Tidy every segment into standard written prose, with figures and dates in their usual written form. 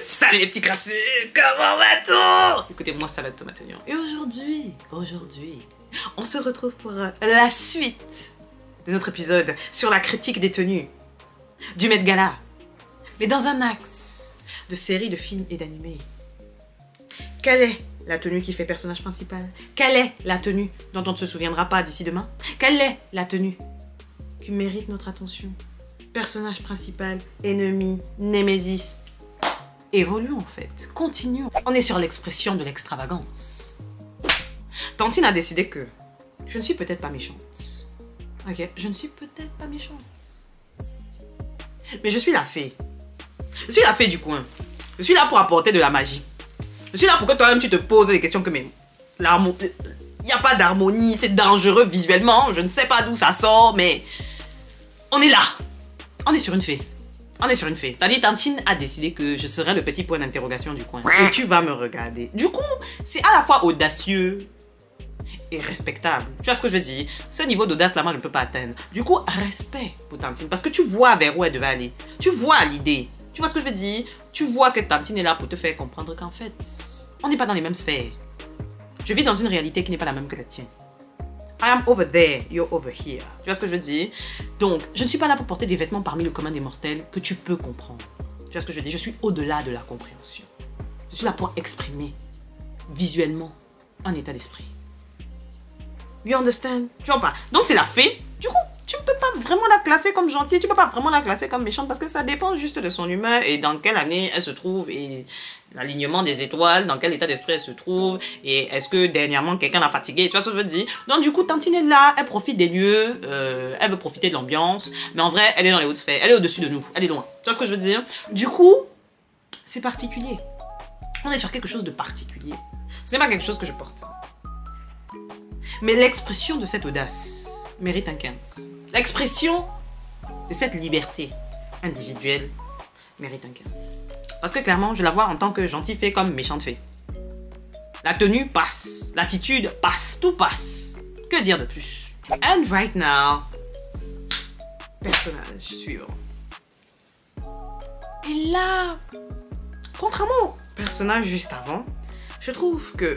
Salut les petits crasseux, comment va-t-on? Écoutez, moi salade tomate oignon. Et aujourd'hui, on se retrouve pour la suite de notre épisode sur la critique des tenues du Met Gala. Mais dans un axe de séries de films et d'animés. Quelle est la tenue qui fait personnage principal? Quelle est la tenue dont on ne se souviendra pas d'ici demain? Quelle est la tenue qui mérite notre attention? Personnage principal, ennemi, némésis. Évoluons en fait, continuons. On est sur l'expression de l'extravagance. Tantine a décidé que je ne suis peut-être pas méchante. Ok, je ne suis peut-être pas méchante. Mais je suis la fée. Je suis la fée du coin. Je suis là pour apporter de la magie. Je suis là pour que toi-même tu te poses des questions que mais il n'y a pas d'harmonie, c'est dangereux visuellement, je ne sais pas d'où ça sort, mais on est là. On est sur une fée. On est sur une fée. C'est-à-dire, Tantine a décidé que je serais le petit point d'interrogation du coin. Et tu vas me regarder. Du coup, c'est à la fois audacieux et respectable. Tu vois ce que je veux dire? Ce niveau d'audace-là, moi, je ne peux pas atteindre. Du coup, respect pour Tantine. Parce que tu vois vers où elle devait aller. Tu vois l'idée. Tu vois ce que je veux dire? Tu vois que Tantine est là pour te faire comprendre qu'en fait, on n'est pas dans les mêmes sphères. Je vis dans une réalité qui n'est pas la même que la tienne. I am over there, you're over here. Tu vois ce que je veux dire? Donc, je ne suis pas là pour porter des vêtements parmi le commun des mortels que tu peux comprendre. Tu vois ce que je veux dire? Je suis au-delà de la compréhension. Je suis là pour exprimer visuellement un état d'esprit. You understand? Tu vois pas? Donc, c'est la fée. Du coup, tu ne peux pas vraiment la classer comme gentille. Tu ne peux pas vraiment la classer comme méchante parce que ça dépend juste de son humeur et dans quelle année elle se trouve et l'alignement des étoiles, dans quel état d'esprit elle se trouve et est-ce que dernièrement quelqu'un l'a fatiguée. Tu vois ce que je veux dire? Donc du coup, Tantine est là, elle profite des lieux, elle veut profiter de l'ambiance, mais en vrai, elle est dans les hautes sphères, elle est au-dessus de nous, elle est loin. Tu vois ce que je veux dire? Du coup, c'est particulier. On est sur quelque chose de particulier. C'est pas quelque chose que je porte. Mais l'expression de cette audace mérite un 15. L'expression de cette liberté individuelle mérite un 15. Parce que clairement, je la vois en tant que gentille fée comme méchante fée. La tenue passe, l'attitude passe, tout passe. Que dire de plus? And right now, personnage suivant. Et là, contrairement au personnage juste avant, je trouve que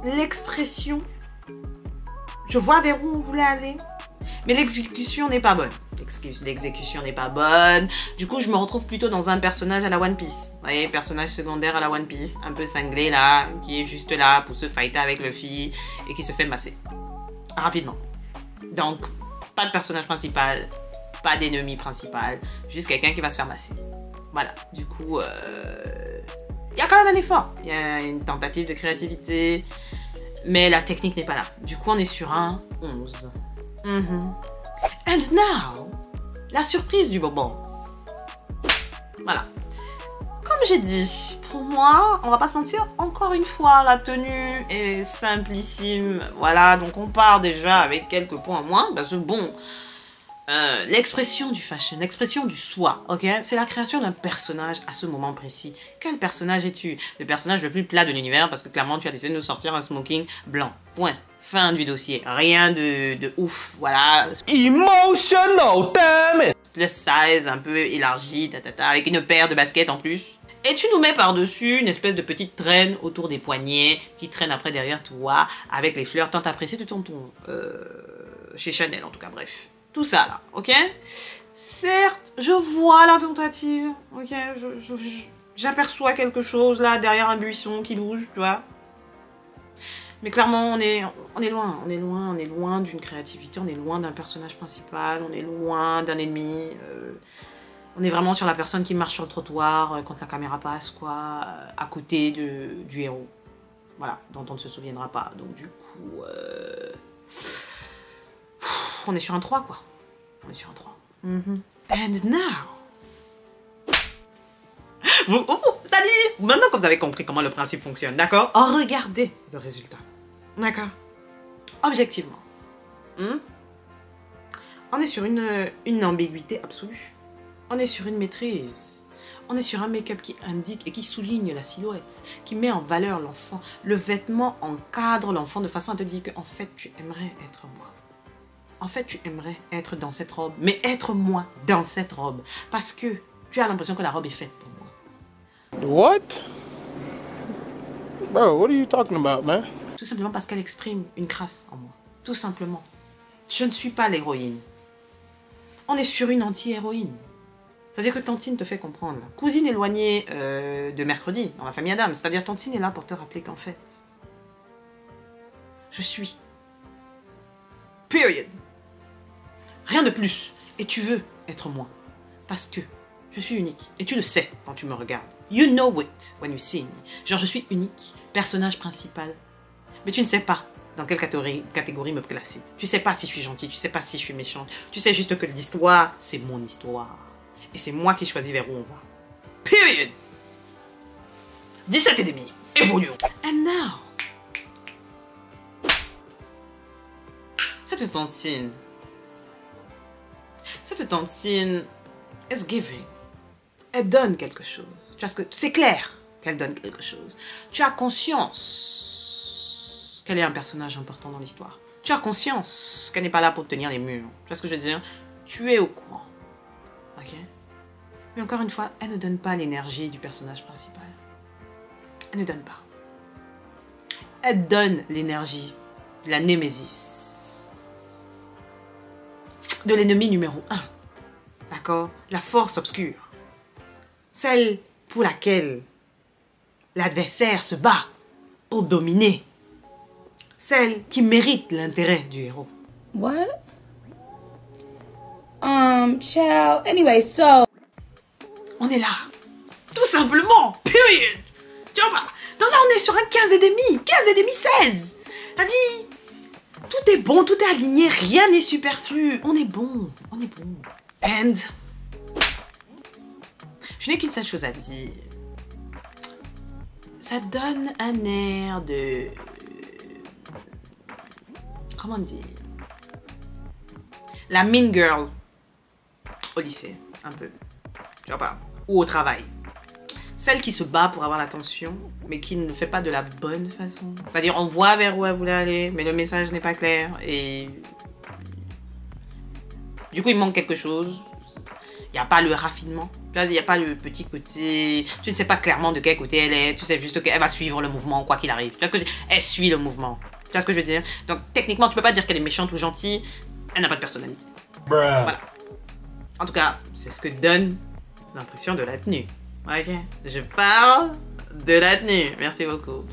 l'expression, je vois vers où on voulait aller, mais l'exécution n'est pas bonne. L'exécution n'est pas bonne. Du coup, je me retrouve plutôt dans un personnage à la One Piece. Vous voyez, personnage secondaire à la One Piece, un peu cinglé là, qui est juste là pour se fighter avec Luffy et qui se fait masser. Rapidement. Donc, pas de personnage principal, pas d'ennemi principal, juste quelqu'un qui va se faire masser. Voilà. Du coup, il y a quand même un effort. Il y a une tentative de créativité, mais la technique n'est pas là. Du coup, on est sur un 11. And now, la surprise du bonbon. Voilà. Comme j'ai dit, pour moi, on va pas se mentir, encore une fois, la tenue est simplissime. Voilà, donc on part déjà avec quelques points en moins. Parce que bon, l'expression du fashion, l'expression du soi, ok? C'est la création d'un personnage à ce moment précis. Quel personnage es-tu? Le personnage le plus plat de l'univers parce que clairement, tu as décidé de nous sortir un smoking blanc. Point. Fin du dossier. Rien de ouf, voilà. Emotional, damn it! Plus size, un peu élargi, avec une paire de baskets en plus. Et tu nous mets par-dessus une espèce de petite traîne autour des poignets qui traîne après derrière toi avec les fleurs tant appréciées de tonton. Chez Chanel en tout cas, bref. Tout ça là, ok? Certes, je vois la tentative, ok? J'aperçois quelque chose là derrière un buisson qui bouge, tu vois? Mais clairement, on est loin d'une créativité, on est loin d'un personnage principal, on est loin d'un ennemi. On est vraiment sur la personne qui marche sur le trottoir quand la caméra passe, quoi, à côté du héros. Voilà, dont on ne se souviendra pas. Donc du coup, on est sur un 3, quoi. On est sur un 3. And now... C'est-à-dire, maintenant que vous avez compris comment le principe fonctionne, d'accord? Regardez le résultat. D'accord? Objectivement. On est sur une ambiguïté absolue. On est sur une maîtrise. On est sur un make-up qui indique et qui souligne la silhouette, qui met en valeur l'enfant. Le vêtement encadre l'enfant de façon à te dire qu'en fait, tu aimerais être moi. En fait, tu aimerais être dans cette robe, mais être moi dans cette robe. Parce que tu as l'impression que la robe est faite pour moi. What? Bro, what are you talking about, man? Tout simplement parce qu'elle exprime une crasse en moi. Tout simplement. Je ne suis pas l'héroïne. On est sur une anti-héroïne. C'est-à-dire que Tantine te fait comprendre. Cousine éloignée de mercredi, dans la famille Adam. C'est-à-dire Tantine est là pour te rappeler qu'en fait, je suis. Period. Rien de plus. Et tu veux être moi. Parce que je suis unique. Et tu le sais quand tu me regardes. You know it when you see me. Genre, je suis unique, personnage principal. Mais tu ne sais pas dans quelle catégorie me classer. Tu sais pas si je suis gentille, tu sais pas si je suis méchante. Tu sais juste que l'histoire, c'est mon histoire. Et c'est moi qui choisis vers où on va. Period. 17 et demi. Évoluons. And now. Cette tantine is giving. Elle donne quelque chose. Tu vois ce que c'est clair qu'elle donne quelque chose. Tu as conscience qu'elle est un personnage important dans l'histoire. Tu as conscience qu'elle n'est pas là pour tenir les murs. Tu vois ce que je veux dire? Tu es au courant. Ok? Mais encore une fois, elle ne donne pas l'énergie du personnage principal. Elle ne donne pas. Elle donne l'énergie de la némésis. De l'ennemi numéro 1. D'accord? La force obscure. Celle pour laquelle l'adversaire se bat pour dominer. Celle qui mérite l'intérêt du héros. What? Child. Anyway, so... On est là. Tout simplement. Period. Tu vois pas? Donc là, on est sur un 15 et demi. 15 et demi, 16. T'as dit... Tout est bon, tout est aligné, rien n'est superflu. On est bon, on est bon. And... Je n'ai qu'une seule chose à dire. Ça donne un air de... Comment dire? La mean girl au lycée, un peu. Tu vois pas? Ou au travail. Celle qui se bat pour avoir l'attention, mais qui ne le fait pas de la bonne façon. C'est-à-dire, on voit vers où elle voulait aller, mais le message n'est pas clair. Et... Du coup, il manque quelque chose. Il n'y a pas le raffinement. Il n'y a pas le petit côté... Tu ne sais pas clairement de quel côté elle est. Tu sais juste qu'elle va suivre le mouvement, quoi qu'il arrive. Tu vois ce que je veux dire? Elle suit le mouvement. Tu vois ce que je veux dire? Donc, techniquement, tu peux pas dire qu'elle est méchante ou gentille. Elle n'a pas de personnalité. Voilà. En tout cas, c'est ce que donne l'impression de la tenue. Ok, je parle de la tenue. Merci beaucoup.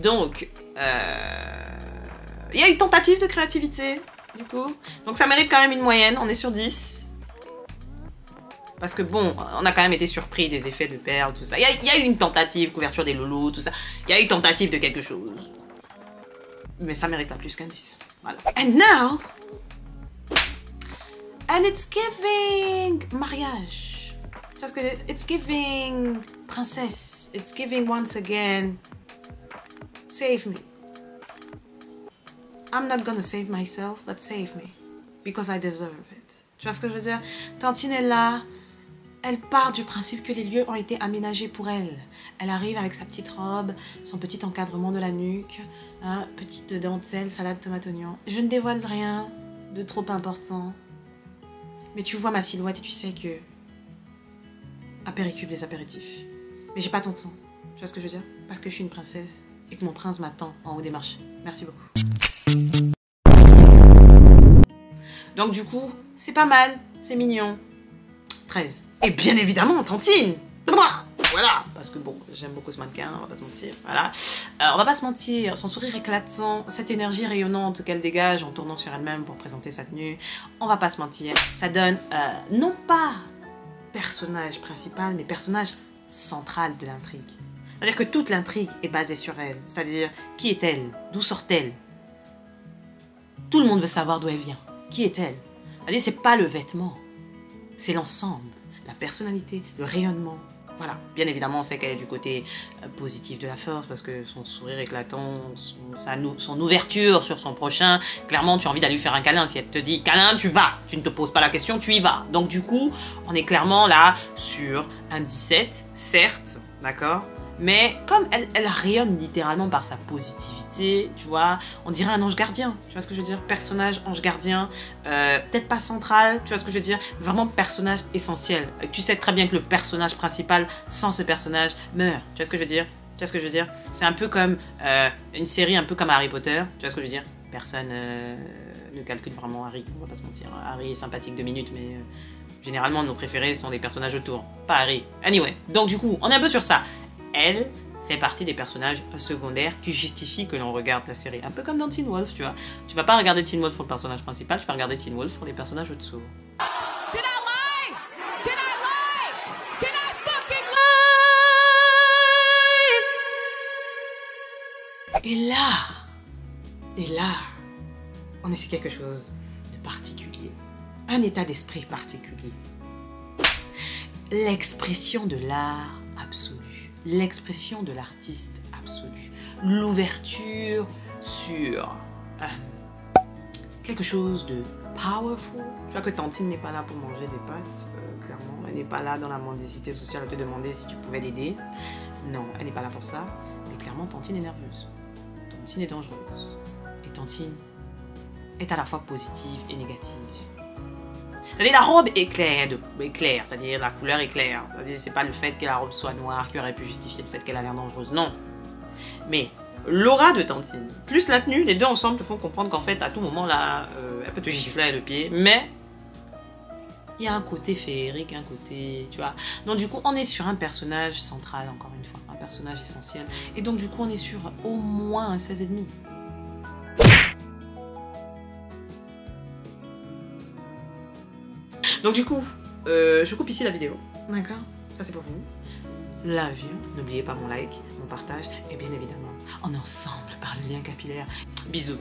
Donc, il y a une tentative de créativité, du coup. Donc, ça mérite quand même une moyenne. On est sur 10. Parce que bon, on a quand même été surpris des effets de perles, tout ça. Il y a eu une tentative, couverture des loulous, tout ça. Il y a eu une tentative de quelque chose. Mais ça mérite pas plus qu'un 10. Voilà. And now... And it's giving mariage. Parce que it's giving princesse. It's giving once again. Save me. I'm not gonna save myself, but save me. Because I deserve it. Tu vois ce que je veux dire? Tantine est là. Elle part du principe que les lieux ont été aménagés pour elle. Elle arrive avec sa petite robe, son petit encadrement de la nuque, hein, petite dentelle, salade, tomate, oignon. Je ne dévoile rien de trop important. Mais tu vois ma silhouette et tu sais que... Apéricube des apéritifs. Mais j'ai pas ton temps. Tu vois ce que je veux dire? Parce que je suis une princesse et que mon prince m'attend en haut des marches. Merci beaucoup. Donc du coup, c'est pas mal, c'est mignon. 13. Et bien évidemment, Tantine. Voilà, parce que bon, j'aime beaucoup ce mannequin, on va pas se mentir, voilà. On va pas se mentir, son sourire éclatant, cette énergie rayonnante qu'elle dégage en tournant sur elle-même pour présenter sa tenue, on va pas se mentir, ça donne, non pas personnage principal, mais personnage central de l'intrigue. C'est-à-dire que toute l'intrigue est basée sur elle, c'est-à-dire, qui est-elle? D'où sort-elle? Tout le monde veut savoir d'où elle vient. Qui est-elle? C'est-à-dire, c'est pas le vêtement, c'est l'ensemble, la personnalité, le rayonnement. Voilà, bien évidemment, on sait qu'elle est du côté positif de la force parce que son sourire éclatant, son ouverture sur son prochain, clairement, tu as envie d'aller lui faire un câlin. Si elle te dit câlin, tu vas. Tu ne te poses pas la question, tu y vas. Donc, du coup, on est clairement là sur un 17, certes, d'accord, Mais comme elle rayonne littéralement par sa positivité, tu vois, on dirait un ange gardien, tu vois ce que je veux dire? Personnage ange gardien, peut-être pas central, tu vois ce que je veux dire? Vraiment personnage essentiel. Tu sais très bien que le personnage principal, sans ce personnage, meurt, tu vois ce que je veux dire? Tu vois ce que je veux dire? C'est un peu comme une série un peu comme Harry Potter, tu vois ce que je veux dire? Personne ne calcule vraiment Harry, on va pas se mentir. Harry est sympathique 2 minutes, mais généralement nos préférés sont des personnages autour, pas Harry. Anyway, donc du coup, on est un peu sur ça. Elle fait partie des personnages secondaires qui justifient que l'on regarde la série. Un peu comme dans Teen Wolf, tu vois. Tu vas pas regarder Teen Wolf pour le personnage principal, tu vas regarder Teen Wolf pour les personnages au-dessous. Et là, on est sur quelque chose de particulier. Un état d'esprit particulier. L'expression de l'art absolu. L'expression de l'artiste absolu. L'ouverture sur quelque chose de powerful. Tu vois que Tantine n'est pas là pour manger des pâtes, clairement. Elle n'est pas là dans la mendicité sociale à te demander si tu pouvais l'aider. Non, elle n'est pas là pour ça. Mais clairement, Tantine est nerveuse. Tantine est dangereuse. Et Tantine est à la fois positive et négative. C'est-à-dire la robe est claire, c'est-à-dire la couleur est claire. C'est-à-dire c'est pas le fait que la robe soit noire qui aurait pu justifier le fait qu'elle a l'air dangereuse, non. Mais l'aura de Tantine, plus la tenue, les deux ensemble te font comprendre qu'en fait, à tout moment là, elle peut te gifler le pied, mais il y a un côté féerique, un côté, tu vois. Donc du coup, on est sur un personnage central, encore une fois, un personnage essentiel. Et donc du coup, on est sur au moins un 16,5. Donc du coup, je coupe ici la vidéo, d'accord? Ça c'est pour vous. Love you, n'oubliez pas mon like, mon partage, et bien évidemment, on est ensemble par le lien capillaire. Bisous.